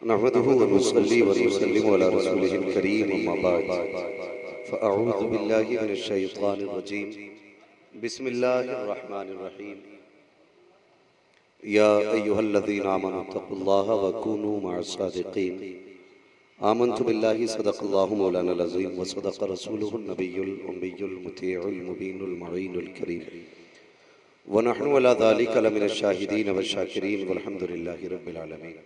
नहमदुहु व नुसल्ली व नुसल्लिमु अला रसूलिहिल करीम अम्मा बाद फ़अऊज़ु बिल्लाहि मिनश शैतानिर रजीम बिस्मिल्लाहिर रहमानिर रहीम या अय्युहल्लज़ीना आमनु तक़ुल्लाहा व कूनू मअस सादिक़ीन आमन्तु बिल्लाहि सदक़ल्लाहु मौलानाल अज़ीम व सदक़ रसूलुहुन नबियुल उम्मियुल मुतीउल मुबीनुल मुईनुल करीम व नहनु अला ज़ालिका लमिनश शाहिदीन व शाकिरीन वल्हम्दुलिल्लाहि रब्बिल आलमीन।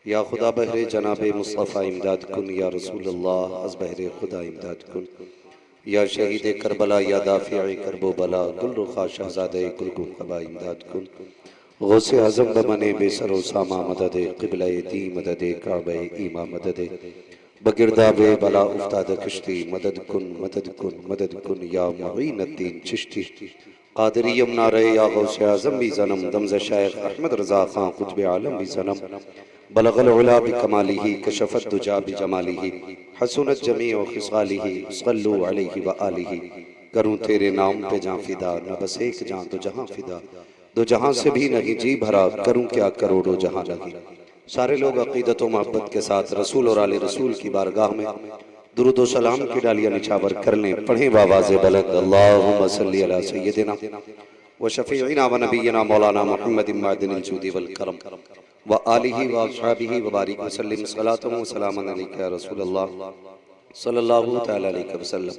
या खुदा बहरे जनाबे मुस्तफ़ा इमदाद कुन, या रसूलल्लाह अज़ बहरे खुदा इमदाद कुन, या शहीद करबला, या दाफ़िए करबो बला, गुल रुखा शहज़ादे गुलगुम कबा इमदाद कुन, गौसे आज़म बमने बेसरो सामा मददे क़िबला दी मददे काबे ईमा मददे बगिरदाबे बला उफ्ताद कश्ती मदद कुन मदद कुन मदद कुन, या मुईनुद्दीन चिश्ती क़ादिरी यमनारे, या गौसे आज़म भी ज़नम दमज़ शाइख़ अहमद रज़ा ख़ान क़ुत्बे आलम भी ज़नम बलगल उला बिकमालिही कशफत दुजा बिजमालिही हसनत जमीअ खिसालिही सल्लु अलैहि व आलिही। करूं तेरे नाम पे जां फिदा, न बस एक जां दो जहां फिदा, दो जहां से भी नहीं जी भरा, करूं क्या करोड़ों जहां लगी। सारे लोग अक़ीदत व मोहब्बत के साथ रसूल और आले रसूल की बारगाह में दुरूद व सलाम की डालियां निछावर कर लें। पढ़ें बावाज़े बुलंद अल्लाहुम्मा सल्ली अला सय्यदिना व शफ़ीइना व नबिय्यिना मौलाना मुहम्मदिन मअदिनिल जूदि वल करम व आलिही व अस्हाबिही व बारिक वसल्लिम सलातन व सलामन अलैका या रसूलल्लाह सल्लल्लाहु तआला अलैहि वसल्लम।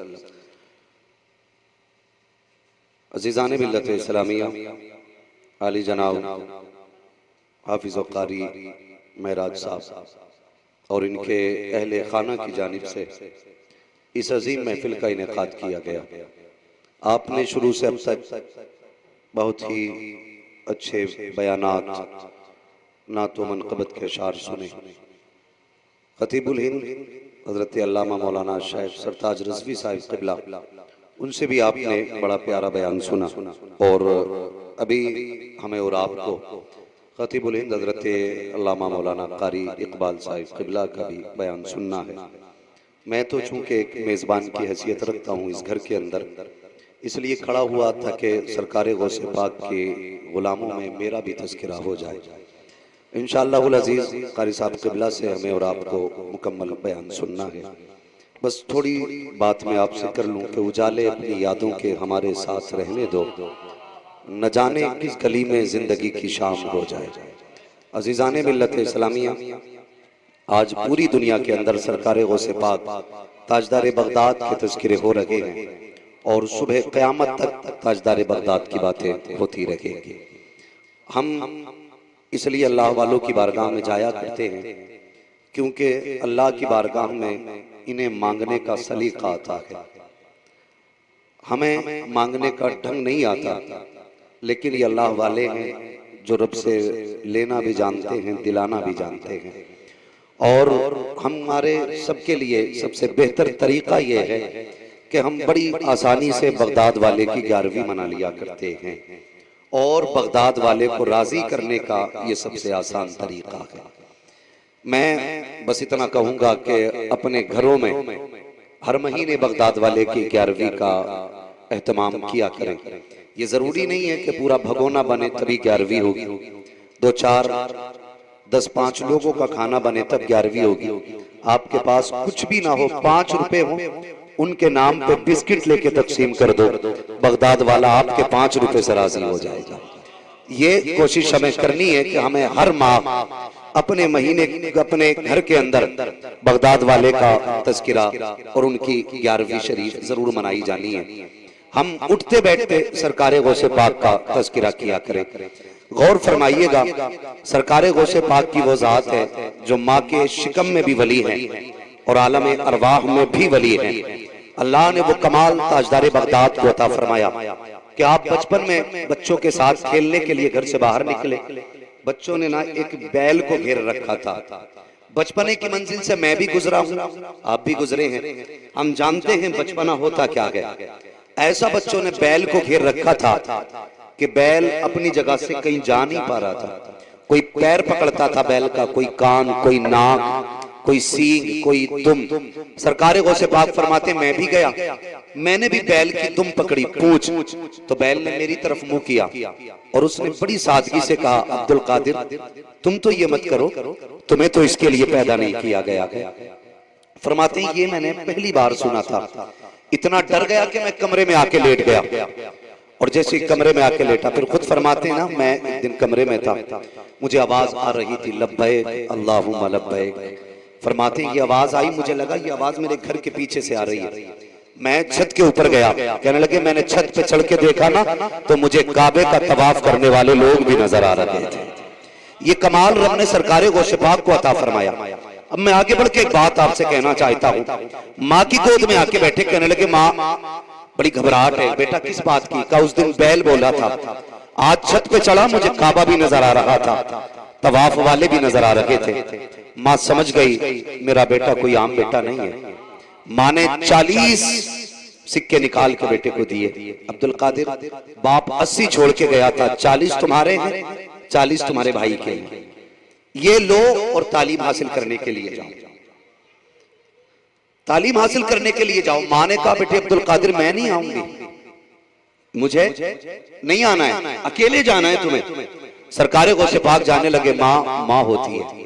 अज़ीज़ान मिल्लत इस्लामिया, आली जनाब हाफिज़ व क़ारी महराज साहब और इनके अहले खाना की जानिब से इस अजीम महफिल का इनेकाद किया गया। आपने शुरू से अब तक बहुत ही अच्छे बयानात, नात व मनक़बत के अशार सुने। ख़तीबुल हिंद हज़रत अल्लामा मौलाना शेख सरताज रज़वी साहिब क़िबला, उनसे भी आपने बड़ा प्यारा बयान सुना और अभी हमें और आपको ख़तीबुल हिंद हज़रत अल्लामा मौलाना क़ारी इक़बाल साहिब क़िबला का भी बयान सुनना है। मैं तो चूँकि एक मेज़बान की हैसियत रखता हूँ इस घर के अंदर, इसलिए खड़ा हुआ था कि सरकार गौसे पाक के ग़ुलामों में मेरा भी तज़किरा हो जाए। इंशाअल्लाहुल अज़ीज़ क़ारी साहब क़िबला से हमें और आपको मुकम्मल बयान सुनना है। बस थोड़ी बात मैं आपसे कर लूँ कि उजाले अपनी यादों के हमारे साथ रहने दो, न जाने किस गली में ज़िंदगी की शाम हो जाए। अज़ीज़ाने मिल्लत इस्लामिया, आज पूरी दुनिया के अंदर सरकार गौसे पाक ताजदार बगदाद के तज़किरे हो रहे हैं और सुबह क़यामत तक ताजदार बगदाद की बातें होती रहेंगी। हम इसलिए अल्लाह वालों की बारगाह में जाया करते हैं क्योंकि अल्लाह की बारगाह में इन्हें मांगने का सलीका आता है। हमें मांगने का ढंग नहीं आता, लेकिन ये अल्लाह वाले हैं जो रब से लेना भी जानते हैं, दिलाना भी जानते हैं। और हमारे सबके लिए सबसे बेहतर तरीका ये है कि हम बड़ी आसानी से बगदाद वाले की 11वीं मना लिया करते हैं और बगदाद वाले को राजी करने का ये सबसे आसान तरीका है। मैं बस इतना कहूँगा कि अपने घरों में हर महीने बगदाद वाले की 11वीं का एहतमाम किया करें। ये ज़रूरी नहीं है कि पूरा भगोना बने तभी 11वीं होगी, 2 4 10 5 लोगों का खाना बने तब 11वीं होगी। आपके पास कुछ भी ना हो, 5 रुपए हो, उनके नाम पे बिस्किट लेके तकसीम कर दो, बगदाद वाला आपके 5 रुपए से राजी हो जाएगा। ये कोशिश हमें करनी है कि हमें हर माह अपने महीने अपने घर के अंदर बगदाद वाले का तज़किरा और उनकी 11वीं शरीफ जरूर मनाई जानी है। हम उठते बैठते सरकार गौसे पाक का तज़किरा किया करें। गौर फरमाइएगा, सरकार गौसे पाक की वो ज़ात है जो माँ के शिकम में भी वली है और आलम अरवाह में भी वली है। अल्लाह ने वो कमाल ताजदार बगदाद को अता फरमाया कि आप बचपन में बच्चों के साथ खेलने के लिए घर से बाहर निकले, बच्चों ने ना एक बैल को घेर रखा था। बचपने की मंजिल से मैं भी गुजरा हूँ, आप भी गुजरे हैं। हम जानते हैं बचपना होता क्या है। ऐसा बच्चों ने बैल को घेर रखा था कि बैल अपनी जगह से कहीं जा नहीं पा रहा था। कोई पैर पकड़ता था बैल का, कोई कान, कोई नाक, कोई सींग, कोई दुम। सरकार गौसे पाक फरमाते मैं भी गया, मैंने भी बैल की दुम पकड़ी, पूंछ, तो बैल ने मेरी तरफ मुंह किया और उसने बड़ी सादगी से कहा, अब्दुल कादिर तुम तो ये मत करो, तुम्हें तो इसके लिए पैदा नहीं किया गया। फरमाते हैं ये मैंने पहली बार सुना था। इतना डर गया कि मैं कमरे में आके लेट गया, और जैसे कमरे में आके लेटा, फिर खुद फरमाते हैं ना, मैं एक दिन कमरे में था, मुझे आवाज आ रही थी लब्बैक अल्लाहुम्मा लब्बैक। फरमाते हैं ये आवाज आई, मुझे लगा ये आवाज मेरे घर के पीछे से आ रही है। मैं छत के ऊपर गया, कहने लगे मैंने छत पे चढ़ के देखा ना तो मुझे काबे का तवाफ करने वाले लोग भी नजर आ रहे थे। ये कमाल रब ने सरकारे गौसे पाक को अता फरमाया। अब मैं आगे बढ़ के एक बात आपसे कहना चाहता हूँ। माँ की गोद में आके बैठे, कहने लगे माँ बड़ी घबराहट है। बेटा किस बात की? का उस दिन बैल बोला था, आज छत पे चढ़ा मुझे काबा भी नजर आ रहा था, तवाफ वाले भी नजर आ रहे थे। माँ समझ गई मेरा बेटा कोई आम बेटा नहीं है। माँ ने 40 सिक्के निकाल के बेटे को दिए। अब्दुल कादिर बाप 80 छोड़ के गया था, 40 तुम्हारे हैं, 40 तुम्हारे भाई के हैं, ये लो और तालीम हासिल करने के लिए जाओ, तालीम हासिल करने के लिए जाओ। माँ ने कहा बेटे अब्दुल कादिर मैं नहीं आऊंगी, मुझे नहीं आना है, अकेले जाना है तुम्हें। सरकारे गौसे पाक जाने लगे, माँ माँ होती है।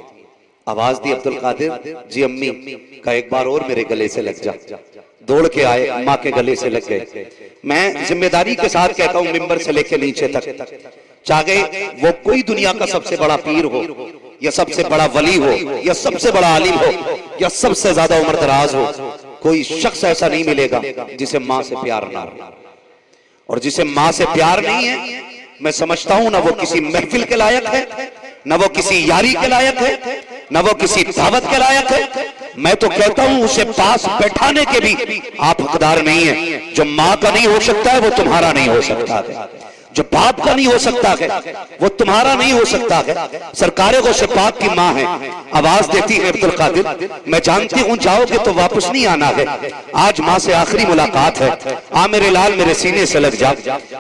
आवाज दी अब्दुल कादिर जी अम्मी का एक बार और मेरे गले से लग जा। दौड़ के आए, माँ के गले से लग गए। मैं जिम्मेदारी के साथ कहता हूँ मिंबर से लेके नीचे तक, चाहे वो कोई दुनिया का सबसे बड़ा पीर हो या सबसे बड़ा वली हो या सबसे बड़ा आलिम हो या सबसे ज्यादा उम्र दराज हो, कोई शख्स ऐसा नहीं मिलेगा जिसे माँ से प्यार ना हो। और जिसे माँ से प्यार नहीं है, मैं समझता हूं ना वो किसी महफिल के लायक है, ना वो किसी यारी के लायक है, ना वो किसी दावत के लायक है। मैं तो कहता हूं उसे पास बैठाने के भी आप हकदार नहीं है। जो माँ का नहीं हो सकता है वो तुम्हारा नहीं हो सकता है, जो बाप का नहीं हो सकता है वो तुम्हारा नहीं हो सकता है। सरकारे गौसे पाक की माँ है, आवाज देती है अब्दुल कादिर मैं जानती हूँ जाओगे तो वापस नहीं आना है, आज माँ से आखिरी मुलाकात है, आ मेरे लाल मेरे सीने से लग जा।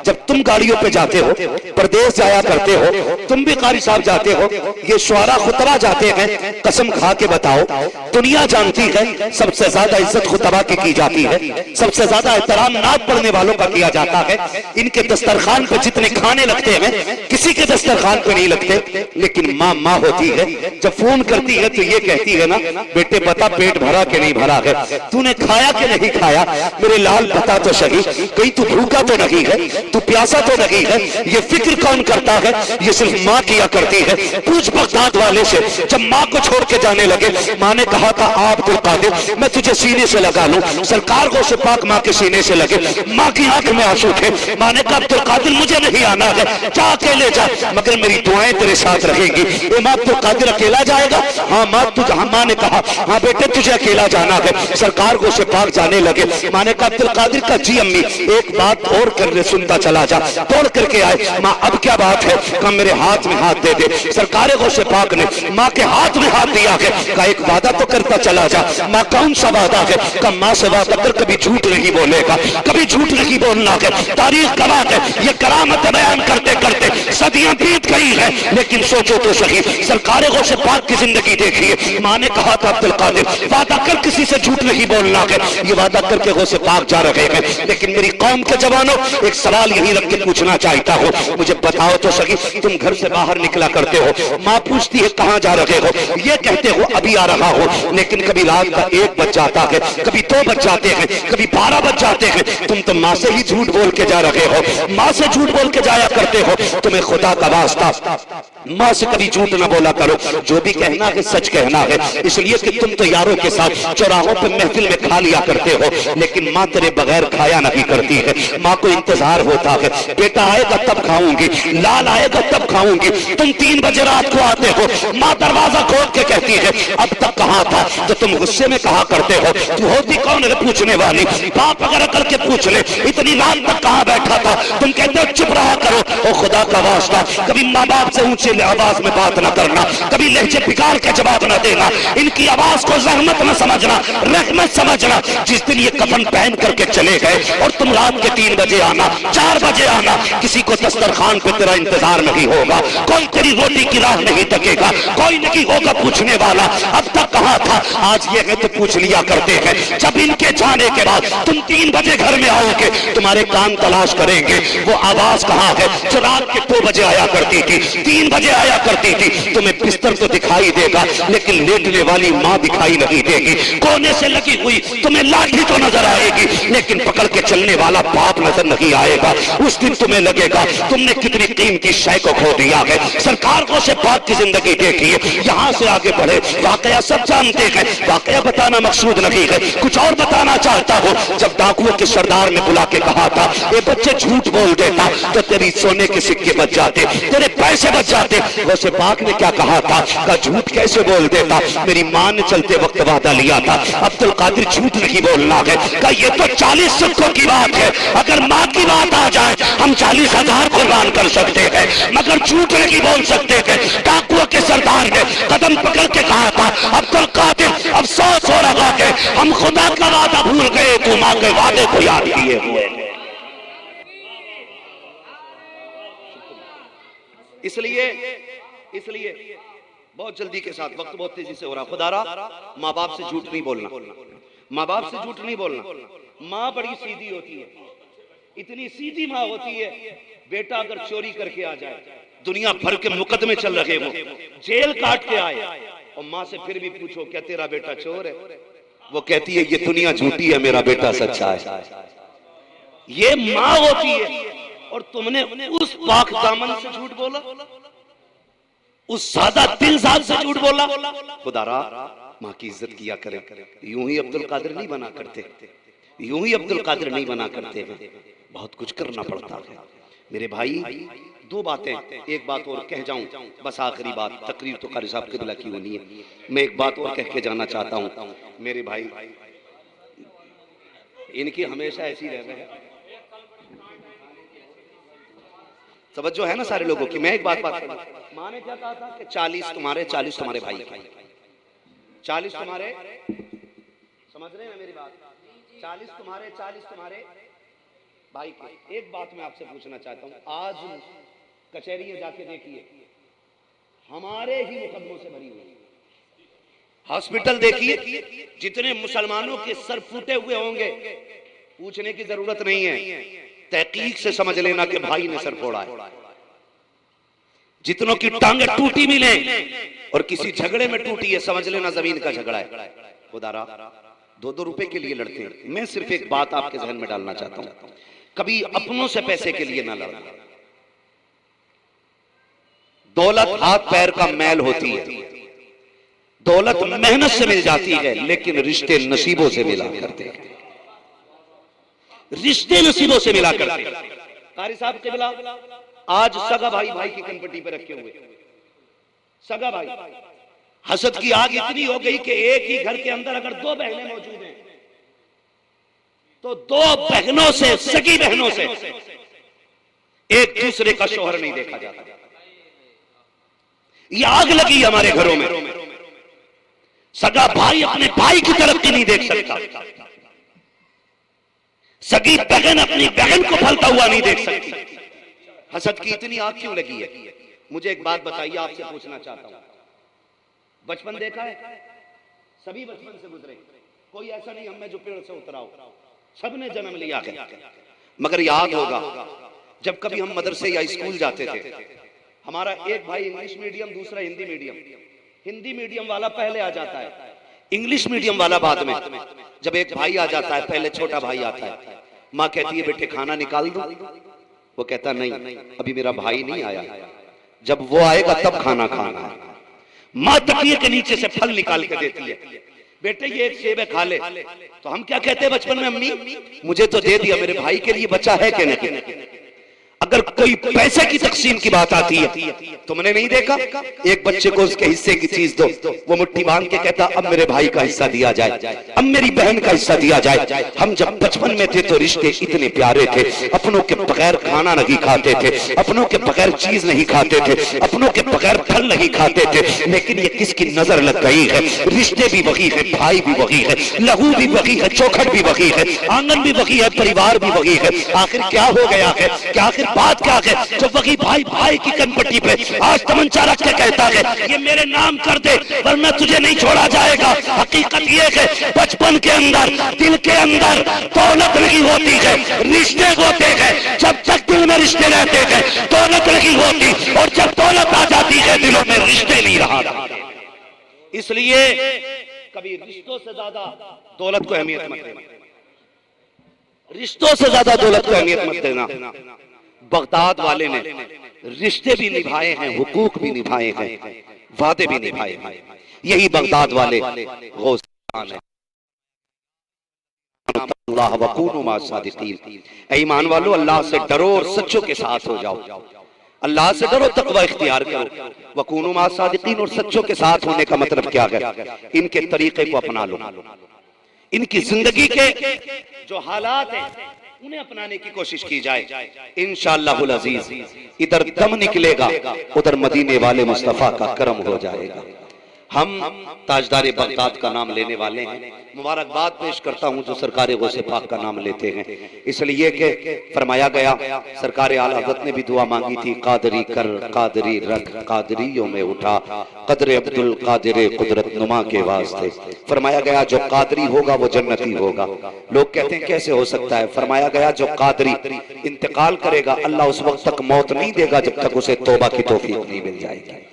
जब तुम गाड़ियों पे जाते हो, परदेश जाया करते हो, तुम भी कारी साहब जाते हो, ये शुआरा खुतबा जाते हैं, कसम खा के बताओ दुनिया जानती है सबसे ज्यादा इज्जत खुतबा की जाती है, सबसे ज्यादा एहतराम नात पढ़ने वालों का किया जाता है। इनके दस्तरखान पे जितने खाने लगते हैं किसी के दस्तरखान पे नहीं लगते। लेकिन माँ माँ होती है, जब फोन करती है तो ये कहती है ना बेटे बता पेट भरा के नहीं भरा है, तूने खाया कि नहीं खाया, मेरे लाल बता तो सही, कहीं तू भूखा तो नहीं है, तू प्यासा तो नहीं है। ये फिक्र कौन करता है? ये सिर्फ माँ किया करती है। पूछ बगदाद वाले से, जब माँ को छोड़ के जाने लगे, माँ ने कहा था आप अब्दुल कादिर मैं तुझे सीने से लगा लूं। सरकार गौसे पाक माँ के सीने से लगे, माँ की आंख में आंसू थे। माँ ने कहा अब्दुल कादिर मुझे नहीं आना है, जा अकेले जा, मगर मेरी दुआएं तेरे साथ रहेंगी। इमाम अब्दुल कादिर अकेला जाएगा? हाँ माँ तुझे, माँ ने कहा हाँ बेटे तुझे अकेला जाना है। सरकार गौसे पाक जाने लगे। माँ ने कहा अब्दुल कादिर का जी अम्मी एक बात और कर सुनता चला जा। दौड़ करके आए, माँ अब क्या बात है? कहा मेरे हाथ में हाथ दे दे। सरकार गौसे पाक ने माँ के हाथ में हाथ दिया है, कहा एक वादा तो करता चला जा। माँ कौन सा वादा है? कहा माँ से वादा कर कभी झूठ नहीं बोलेगा, कभी झूठ नहीं बोलना है। तारीख गवाह है, ये करामत बयान करते करते सदियां बीत गई है, लेकिन सोचो तो सही सरकार गौसे पाक की जिंदगी देखिए। माँ ने कहा था अब्दुल कादिर वादा कर किसी से झूठ नहीं बोलना है, ये वादा करके गौसे पाक जा रहे हैं। लेकिन मेरी कौम के जवानों एक सवाल यही रख के पूछना चाहता हूँ, मुझे बताओ तो सही तुम घर से बाहर निकला करते हो, माँ पूछती है कहाँ जा रहे हो, ये कहते हो अभी आ रहा हो, लेकिन कभी रात का 1 बज जाता है, कभी 2 बज जाते हैं, कभी 12 बज जाते हैं। तुम तो माँ से ही झूठ बोल के जा रहे हो, माँ से झूठ बोल के जाया करते हो। तुम्हें खुदा का वास्ता माँ से कभी झूठ ना बोला करो, जो भी कहना है सच कहना है। इसलिए कि तुम तो यारों के साथ चौराहों पे महफिल में खा लिया करते हो, लेकिन माँ तेरे बगैर खाया नहीं करती है। माँ को इंतजार होता है, बेटा आएगा तब खाऊंगी, लाल आएगा तब खाऊंगी। तुम 3 बजे रात को आते हो, माँ दरवाजा खोल के कहती है अब तक कहाँ था? तो तुम गुस्से में कहा करते हो तू होती कौन है पूछने वाली? बाप अगर करके पूछ ले इतनी रात तक कहाँ बैठा था? तुम कहते हो चुप रहा करो। ओ खुदा का वास्ता, कभी माँ बाप से ऊंचे आवाज में बात ना करना, कभी लहजे बिगाड़ के जवाब ना देना, इनकी आवाज को रहमत न समझना, रहमत समझना। जिस दिन ये कफन पहन करके चले गए और तुम रात के 3 बजे आना, 4 बजे आना, किसी को दस्तरखान पे तेरा इंतजार नहीं होगा, कोई तेरी रोटी की राह नहीं तकेगा, कोई नहीं होगा पूछने वाला अब तक कहाँ था। आज ये है तो पूछ लिया करते हैं। जब इनके जाने के बाद तुम 3 बजे घर में आओगे, तुम्हारे कान तलाश करेंगे वो आवाज कहाँ है जो रात के 2 बजे आया करती थी, 3 बजे आया करती थी। तुम्हें बिस्तर तो दिखाई देगा लेकिन लेटने वाली माँ दिखाई नहीं देगी। कोने से लगी हुई तुम्हें लाठी तो नजर आएगी लेकिन पकड़ के चलने वाला बाप नजर नहीं आएगा। उस दिन तुम्हें लगेगा तुमने कितनी कीमती शय को खो दिया है। सरकार को से बात की जिंदगी देखी है, यहाँ से आगे बढ़े। वाकया सब जानते हैं, वाकया बताना मकसूद नहीं है, कुछ और बताना चाहता हूँ। जब डाकुओं के सरदार ने बुला के कहा था ये बच्चे झूठ बोल देता तो तेरी सोने के सिक्के बच जाते, तेरे पैसे बच जाते। वैसे पाक ने क्या कहा था, का झूठ कैसे बोल देता, मेरी मां ने चलते वक्त वादा लिया था अब्दुल कादिर झूठ नहीं बोलना है। का ये तो 40 सिक्कों की बात है, अगर मां की बात आ जाए हम 40,000 कुर्बान कर सकते हैं मगर झूठ नहीं बोल सकते हैं। डाकुओं के सरदार ने कदम पकड़ के कहा था अब्दुल कादिर अफसोस हो रहा है हम खुदा का वादा भूल गए, तू मां के वादे को याद किए हुए। इसलिए बहुत जल्दी के साथ, वक्त बहुत तेजी से हो रहा, खुदारा माँ बाप से झूठ नहीं बोलना, माँ बाप से झूठ नहीं बोलना। माँ बड़ी सीधी होती है, इतनी सीधी माँ होती है, बेटा अगर चोरी करके आ जाए, दुनिया भर के मुकदमे चल रहे हो, जेल काट के आए और माँ से फिर भी पूछो क्या तेरा बेटा चोर है, वो कहती है ये दुनिया झूठी है, मेरा बेटा सच्चा है। ये माँ होती है। और तुमने उस पाक दामन से झूठ बोला, उस सादा दिलजाद से झूठ बोला। खुदारा माँ की इज्जत किया करें। यूं ही अब्दुल कादिर नहीं बना करते, यूं ही अब्दुल कादिर नहीं बना करते हैं, बहुत कुछ करना पड़ता है। मेरे भाई 2 बातें, एक बात और कह जाऊं, बस आखिरी बात, तकरीर तो कारी साहब किबला की होनी है, मैं एक बात और कह के जाना चाहता हूं। मेरे भाई इनकी हमेशा ऐसी रह रहे हैं, तवज्जो है ना सारे लोगों की। मैं एक बात माँ ने क्या कहा था कि 40 तुम्हारे 40 तुम्हारे भाई के, 40 तुम्हारे, समझ रहे हैं ना मेरी बात, 40 तुम्हारे 40 तुम्हारे भाई के। एक बात मैं आपसे पूछना चाहता हूं, आज कचहरी में जाके देखिए हमारे ही मुकदमों से भरी हुई, हॉस्पिटल देखिए जितने मुसलमानों के सर फूटे हुए होंगे, पूछने की जरूरत नहीं है, तहकीक से समझ लेना कि भाई ने सर फोड़ा है। जितनों की टांगे टूटी मिले और किसी झगड़े में टूटी है, समझ लेना जमीन का झगड़ा है। खुदारा 2-2 रुपए के लिए लड़ते हैं। मैं सिर्फ एक बात आपके जहन में डालना चाहता हूं, कभी अपनों से पैसे के लिए ना लड़ना। दौलत हाथ पैर का मैल होती है, दौलत मेहनत से मिल जाती है, लेकिन रिश्ते नसीबों से मिला करते हैं, रिश्ते नसीबों से मिला करते हैं। कारी साहब किबला आज सगा भाई भाई की कनपट्टी पे रखे हुए, सगा भाई, हसद की आग इतनी हो गई कि एक ही घर के अंदर अगर 2 बहनें मौजूद हैं तो 2 बहनों से, सगी बहनों से एक दूसरे का शोहर नहीं देखा जाता। ये आग लगी हमारे घरों में, सगा भाई अपने भाई की तरक्की नहीं देख सकता, सगी बहन अपनी बहन को फलता हुआ नहीं देख सकती। हसद की इतनी आग क्यों लगी है? मुझे एक बात बताइए, आपसे पूछना चाहता हूं, बचपन देखा है? सभी बचपन से गुजरे, कोई ऐसा नहीं हम में जो पेड़ से उतरा हो, सबने जन्म लिया है। मगर याद होगा जब कभी हम मदरसे या स्कूल जाते थे, हमारा एक भाई इंग्लिश मीडियम, दूसरा हिंदी मीडियम, हिंदी मीडियम वाला पहले आ जाता है, इंग्लिश मीडियम वाला बाद में। जब एक भाई आ जाता है, पहले छोटा भाई आता है, माँ कहती है बेटे खाना निकाल दो, वो कहता नहीं अभी मेरा भाई नहीं आया, जब वो आएगा तब खाना खाना है। माँ तकिए के नीचे से फल निकाल के देती है, बेटे ये एक सेब है खा ले। तो हम क्या कहते हैं बचपन में, अम्मी मुझे तो दे दिया, मेरे भाई के लिए बचा है कि नहीं? अगर कोई पैसे की तकसीम की बात आती है, तुमने नहीं देखा एक बच्चे को उसके हिस्से की चीज दो, वो मुट्ठी बांध के कहता अब मेरे भाई का हिस्सा दिया जाए, अब मेरी बहन का हिस्सा दिया जाए। हम जब बचपन में थे तो रिश्ते इतने प्यारे थे, अपनों के बगैर खाना नहीं खाते थे, अपनों के बगैर चीज नहीं खाते थे, अपनों के बगैर फल नहीं खाते थे। लेकिन ये किसकी नजर लग गई है, रिश्ते भी वही है, भाई भी वही है, लहू भी वही है, चौखट भी वही है, आंगन भी वही है, परिवार भी वही है। आखिर क्या हो गया है, क्या आखिर बात क्या है जो वही भाई भाई की कनपट्टी पे आज तमंचा रख के कहता है ये मेरे नाम कर दे वरना तुझे नहीं छोड़ा जाएगा। हकीकत ये है बचपन के अंदर दिल के अंदर दौलत नहीं होती है, रिश्ते होते हैं। जब तक दिल में रिश्ते रहते हैं दौलत नहीं होती, और जब दौलत आ जाती है दिलों में रिश्ते नहीं रहा। इसलिए कभी रिश्तों से ज्यादा दौलत को अहमियत मत देना, रिश्तों से ज्यादा दौलत को अहमियत मत देना। बगदाद वाले ने रिश्ते भी निभाए हैं, हुकूक भी निभाए हैं, वादे भी निभाए हैं। यही बगदाद वाले गौस-ए-आज़म हैं। ईमान वालों अल्लाह से डरो और सच्चों के साथ हो जाओ। अल्लाह से डरो, तकवा इख्तियार करो। वकूनु मा सादिकीन, और सच्चों के साथ होने का मतलब क्या है, इनके तरीके को अपना लो, इनकी जिंदगी के जो हालात हैं उन्हें अपनाने की कोशिश की जाए। इंशाअल्लाहुल अजीज इधर दम निकलेगा उधर मदीने वाले मुस्तफा का करम हो जाएगा। हम ताजदार बगदाद का नाम लेने वाले हैं। मुबारकबाद पेश करता हूं जो सरकार गौसे पाक का नाम लेते हैं, इसलिए कि फरमाया गया सरकार आला हज़रत ने भी दुआ मांगी थी, कादरी कर कादरी रख कादरियों में उठा, कदर अब्दुल कादिर कुदरत नुमा के वास्ते। फरमाया गया जो कादरी होगा वो जन्नती होगा। लोग कहते हैं कैसे हो सकता है, फरमाया गया जो कादरी इंतकाल करेगा अल्लाह उस वक्त तक मौत नहीं देगा जब तक उसे तौबा की तौफीक नहीं मिल जाएगी।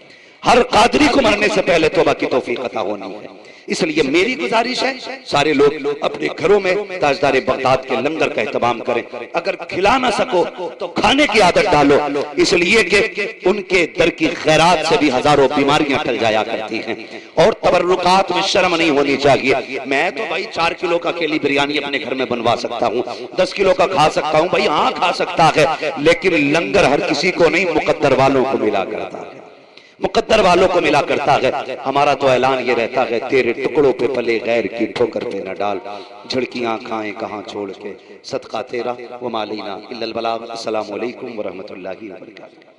हर कादरी को मरने से पहले तौबा की तौफीक अता होनी है। इसलिए मेरी गुजारिश है सारे लोग अपने घरों में ताजदार बगदाद के लंगर का एहतमाम करें। अगर खिला ना सको तो खाने की आदत डालो, इसलिए कि उनके दर की खैरात से भी हजारों बीमारियां टल जाया करती हैं। और तबर्रुकात में शर्म नहीं होनी चाहिए। मैं तो भाई 4 किलो का अकेली बिरयानी अपने घर में बनवा सकता हूँ, 10 किलो का खा सकता हूँ, भाई हाँ खा सकता है, लेकिन लंगर हर किसी को नहीं, मुकद्दर वालों को मिला करता है, मुकद्दर वालों को मिला करता है। हमारा तो ऐलान ये रहता है, तेरे टुकड़ों पे पले गैर की ठोकर पे न डाल, झड़कियां खाएं कहां छोड़ के, सदका तेरा व मालीना इल्लल बलाग। अस्सलामु अलैकुम व रहमतुल्लाहि व बरकातहू।